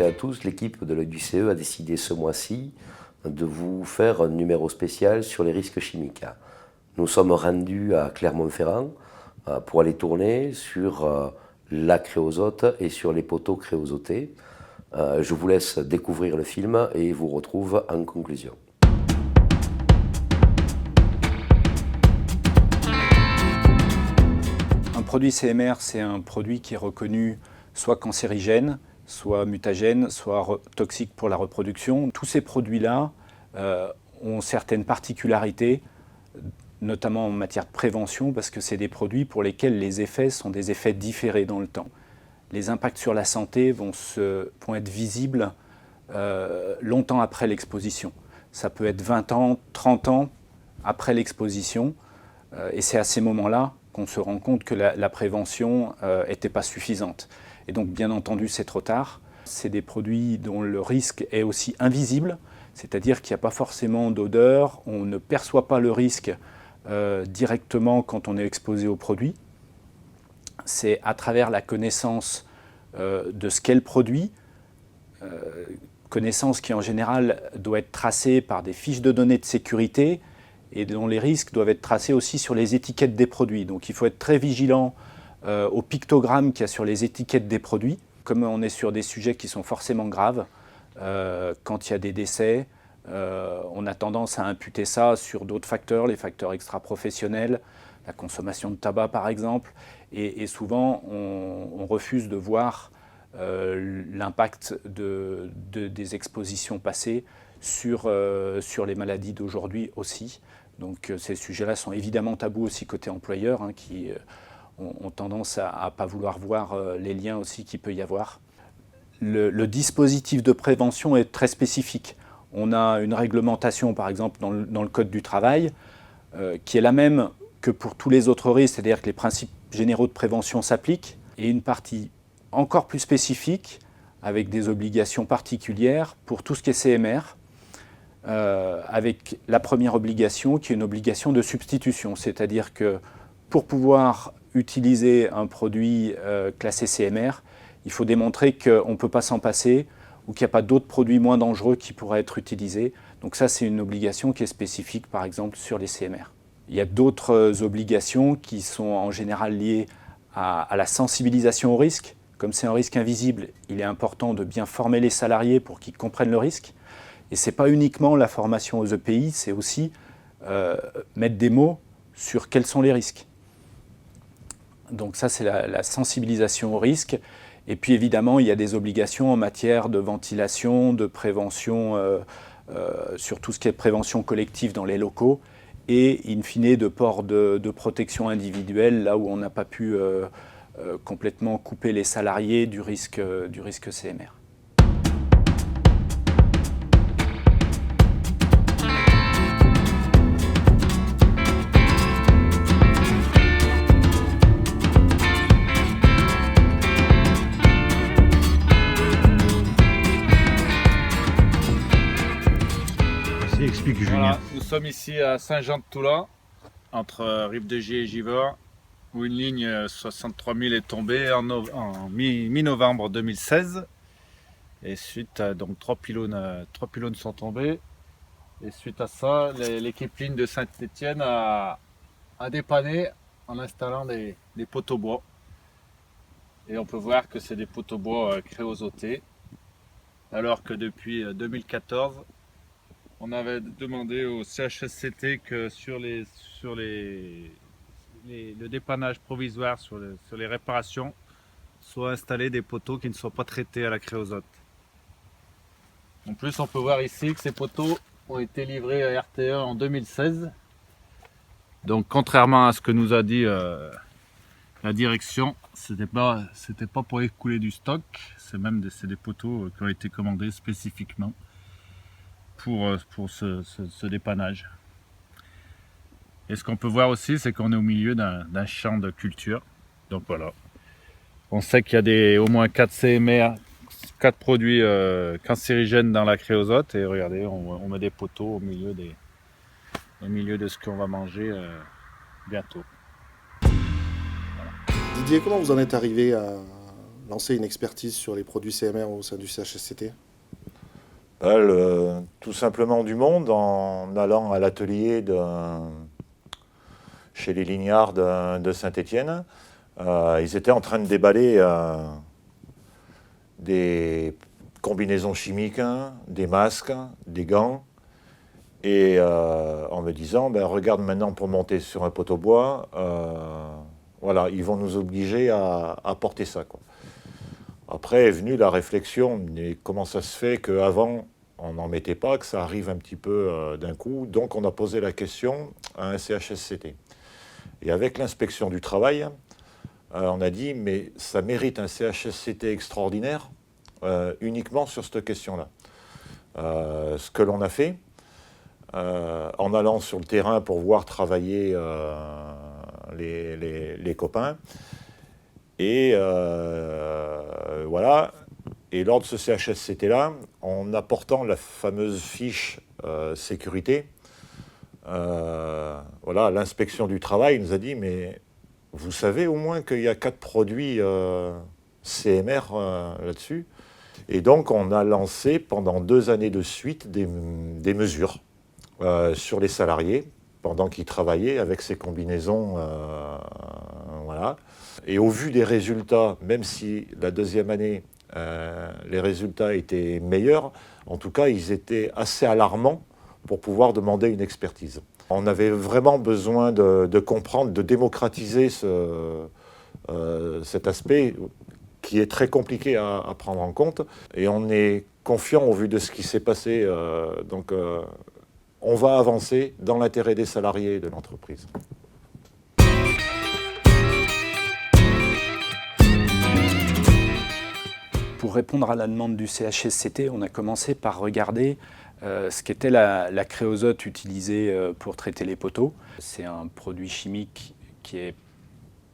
toutes et à tous, l'équipe de du CE a décidé ce mois-ci de vous faire un numéro spécial sur les risques chimiques. Nous sommes rendus à Clermont-Ferrand pour aller tourner sur la créosote et sur les poteaux créosotés. Je vous laisse découvrir le film et vous retrouve en conclusion. Un produit CMR, c'est un produit qui est reconnu soit cancérigène, soit mutagène, soit toxique pour la reproduction. Tous ces produits-là ont certaines particularités, notamment en matière de prévention, parce que c'est des produits pour lesquels les effets sont des effets différés dans le temps. Les impacts sur la santé vont être visibles longtemps après l'exposition. Ça peut être 20 ans, 30 ans après l'exposition, et c'est à ces moments-là qu'on se rend compte que la prévention n'était pas suffisante. Et donc, bien entendu, c'est trop tard. C'est des produits dont le risque est aussi invisible, c'est-à-dire qu'il n'y a pas forcément d'odeur, on ne perçoit pas le risque directement quand on est exposé au produit. C'est à travers la connaissance de ce qu'est le produit, connaissance qui en général doit être tracée par des fiches de données de sécurité et dont les risques doivent être tracés aussi sur les étiquettes des produits. Donc il faut être très vigilant aux pictogrammes qu'il y a sur les étiquettes des produits. Comme on est sur des sujets qui sont forcément graves, quand il y a des décès, on a tendance à imputer ça sur d'autres facteurs, les facteurs extra-professionnels, la consommation de tabac par exemple, et souvent on refuse de voir l'impact des expositions passées sur les maladies d'aujourd'hui aussi. Donc ces sujets-là sont évidemment tabous aussi côté employeur, qui ont tendance à ne pas vouloir voir les liens aussi qu'il peut y avoir. Le dispositif de prévention est très spécifique. On a une réglementation, par exemple, dans le Code du travail, qui est la même que pour tous les autres risques, c'est-à-dire que les principes généraux de prévention s'appliquent, et une partie encore plus spécifique, avec des obligations particulières pour tout ce qui est CMR, avec la première obligation qui est une obligation de substitution, c'est-à-dire que pour pouvoir utiliser un produit classé CMR, il faut démontrer qu'on ne peut pas s'en passer ou qu'il n'y a pas d'autres produits moins dangereux qui pourraient être utilisés. Donc ça, c'est une obligation qui est spécifique, par exemple, sur les CMR. Il y a d'autres obligations qui sont en général liées à la sensibilisation au risque. Comme c'est un risque invisible, il est important de bien former les salariés pour qu'ils comprennent le risque. Et ce n'est pas uniquement la formation aux EPI, c'est aussi mettre des mots sur quels sont les risques. Donc ça, c'est la sensibilisation au risque. Et puis évidemment, il y a des obligations en matière de ventilation, de prévention, sur tout ce qui est prévention collective dans les locaux, et in fine de port de protection individuelle, là où on n'a pas pu complètement couper les salariés du risque CMR. Explique, Julien. Voilà, nous sommes ici à Saint-Jean-de-Toulon, entre Rive-de-Gier et Givors, où une ligne 63 000 est tombée en mi-novembre 2016. Et suite à donc trois pylônes sont tombés. Et suite à ça, l'équipe ligne de Saint-Étienne a dépanné en installant des poteaux bois. Et on peut voir que c'est des poteaux bois créosotés, alors que depuis 2014, on avait demandé au CHSCT que sur le dépannage provisoire, sur les réparations, soient installés des poteaux qui ne soient pas traités à la créosote. En plus, on peut voir ici que ces poteaux ont été livrés à RTE en 2016. Donc, contrairement à ce que nous a dit la direction, c'était pas pour écouler du stock, c'est des poteaux qui ont été commandés spécifiquement pour ce dépannage. Et ce qu'on peut voir aussi, c'est qu'on est au milieu d'un champ de culture. Donc voilà. On sait qu'il y a au moins 4 CMR, 4 produits cancérigènes dans la créosote. Et regardez, on met des poteaux au milieu de ce qu'on va manger bientôt. Didier, comment vous en êtes arrivé à lancer une expertise sur les produits CMR au sein du CHSCT? Tout simplement du monde, en allant à l'atelier chez les Lignards de Saint-Étienne. Ils étaient en train de déballer des combinaisons chimiques, des masques, des gants, et en me disant, regarde maintenant pour monter sur un poteau bois, voilà, ils vont nous obliger à porter ça, quoi. Après est venue la réflexion, mais comment ça se fait qu'avant on n'en mettait pas, que ça arrive un petit peu d'un coup. Donc on a posé la question à un CHSCT. Et avec l'inspection du travail, on a dit, mais ça mérite un CHSCT extraordinaire uniquement sur cette question-là. Ce que l'on a fait, en allant sur le terrain pour voir travailler les copains, et voilà. Et lors de ce CHSCT-là, en apportant la fameuse fiche sécurité, voilà, l'inspection du travail nous a dit, mais vous savez au moins qu'il y a 4 produits CMR là-dessus. Et donc on a lancé pendant 2 années de suite des mesures sur les salariés pendant qu'ils travaillaient avec ces combinaisons. Voilà. Et au vu des résultats, même si la 2e année, les résultats étaient meilleurs, en tout cas, ils étaient assez alarmants pour pouvoir demander une expertise. On avait vraiment besoin de comprendre, de démocratiser cet aspect qui est très compliqué à prendre en compte. Et on est confiant au vu de ce qui s'est passé. Donc, on va avancer dans l'intérêt des salariés et de l'entreprise. Pour répondre à la demande du CHSCT, on a commencé par regarder ce qu'était la créosote utilisée pour traiter les poteaux. C'est un produit chimique qui est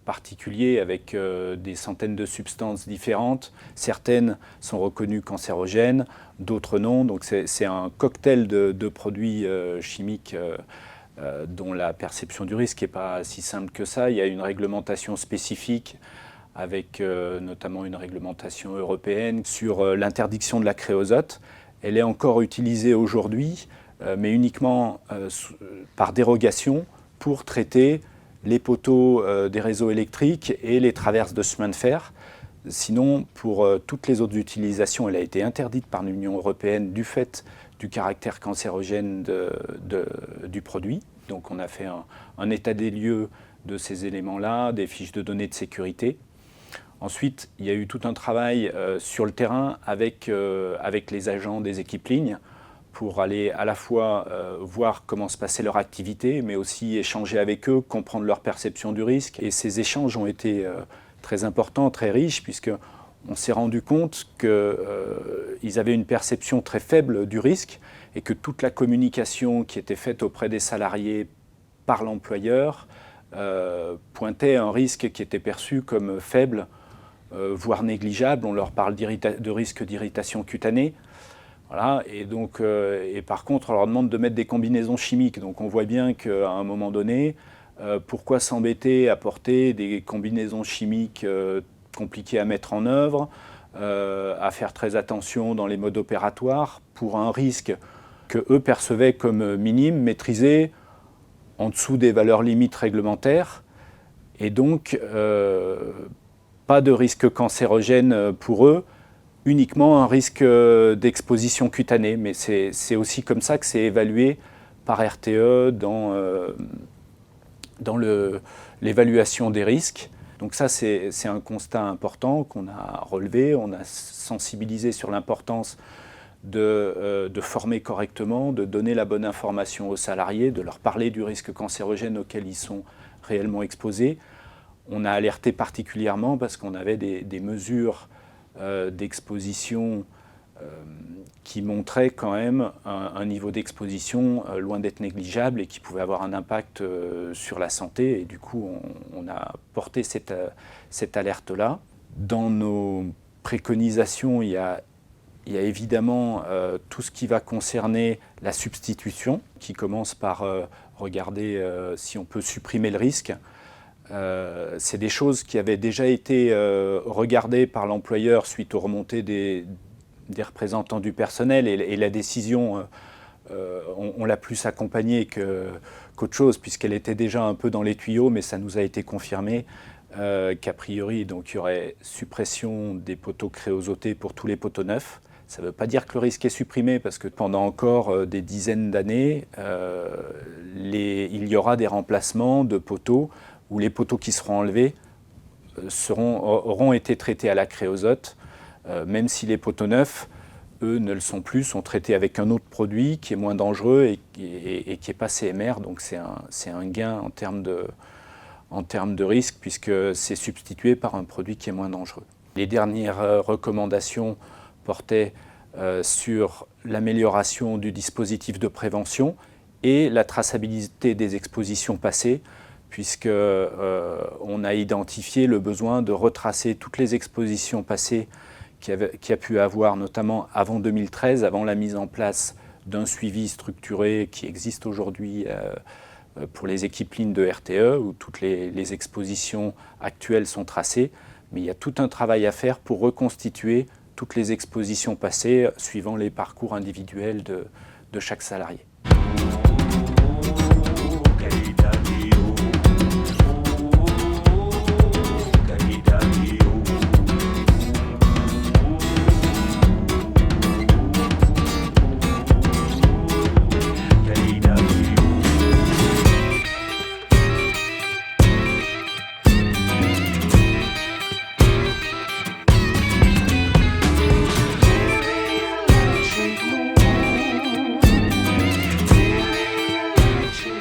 particulier avec des centaines de substances différentes. Certaines sont reconnues cancérogènes, d'autres non. Donc c'est un cocktail de produits chimiques dont la perception du risque n'est pas si simple que ça. Il y a une réglementation spécifique avec notamment une réglementation européenne sur l'interdiction de la créosote. Elle est encore utilisée aujourd'hui, mais uniquement par dérogation pour traiter les poteaux des réseaux électriques et les traverses de chemin de fer. Sinon, pour toutes les autres utilisations, elle a été interdite par l'Union européenne du fait du caractère cancérogène du produit. Donc on a fait un état des lieux de ces éléments-là, des fiches de données de sécurité. Ensuite, il y a eu tout un travail sur le terrain avec les agents des équipes lignes pour aller à la fois voir comment se passait leur activité, mais aussi échanger avec eux, comprendre leur perception du risque. Et ces échanges ont été très importants, très riches, puisqu'on s'est rendu compte qu'ils avaient une perception très faible du risque et que toute la communication qui était faite auprès des salariés par l'employeur pointait un risque qui était perçu comme faible, voire négligeable. On leur parle de risque d'irritation cutanée. Voilà, et par contre, on leur demande de mettre des combinaisons chimiques. Donc on voit bien qu'à un moment donné, pourquoi s'embêter à porter des combinaisons chimiques compliquées à mettre en œuvre, à faire très attention dans les modes opératoires pour un risque que eux percevaient comme minime, maîtrisé en dessous des valeurs limites réglementaires, et donc pas de risque cancérogène pour eux, uniquement un risque d'exposition cutanée. Mais c'est aussi comme ça que c'est évalué par RTE dans l'évaluation des risques. Donc ça, c'est un constat important qu'on a relevé. On a sensibilisé sur l'importance de former correctement, de donner la bonne information aux salariés, de leur parler du risque cancérogène auquel ils sont réellement exposés. On a alerté particulièrement parce qu'on avait des mesures d'exposition qui montraient quand même un niveau d'exposition loin d'être négligeable et qui pouvait avoir un impact sur la santé. Et du coup, on a porté cette alerte-là. Dans nos préconisations, il y a évidemment tout ce qui va concerner la substitution, qui commence par regarder si on peut supprimer le risque. C'est des choses qui avaient déjà été regardées par l'employeur suite aux remontées des représentants du personnel, et la décision, on l'a plus accompagnée qu'autre chose, puisqu'elle était déjà un peu dans les tuyaux, mais ça nous a été confirmé qu'a priori, donc, il y aurait suppression des poteaux créosotés pour tous les poteaux neufs. Ça ne veut pas dire que le risque est supprimé, parce que pendant encore des dizaines d'années, il y aura des remplacements de poteaux où les poteaux qui seront enlevés auront été traités à la créosote, même si les poteaux neufs, eux, ne le sont plus, sont traités avec un autre produit qui est moins dangereux et qui n'est pas CMR. Donc c'est un gain en termes de risque, puisque c'est substitué par un produit qui est moins dangereux. Les dernières recommandations portaient sur l'amélioration du dispositif de prévention et la traçabilité des expositions passées, puisqu'on a identifié le besoin de retracer toutes les expositions passées qu'il y a pu avoir, notamment avant 2013, avant la mise en place d'un suivi structuré qui existe aujourd'hui pour les équipes lignes de RTE, où toutes les expositions actuelles sont tracées. Mais il y a tout un travail à faire pour reconstituer toutes les expositions passées suivant les parcours individuels de chaque salarié.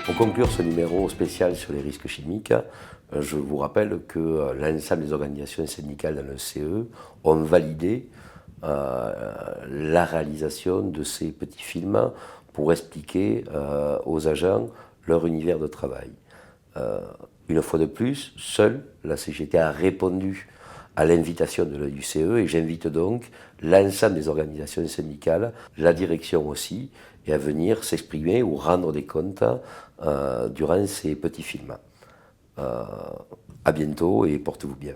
Pour conclure ce numéro spécial sur les risques chimiques, je vous rappelle que l'ensemble des organisations syndicales dans le CE ont validé la réalisation de ces petits films pour expliquer aux agents leur univers de travail. Une fois de plus, seule la CGT a répondu à l'invitation du CE, et j'invite donc l'ensemble des organisations syndicales, la direction aussi, et à venir s'exprimer ou rendre des comptes durant ces petits films. À bientôt et portez-vous bien.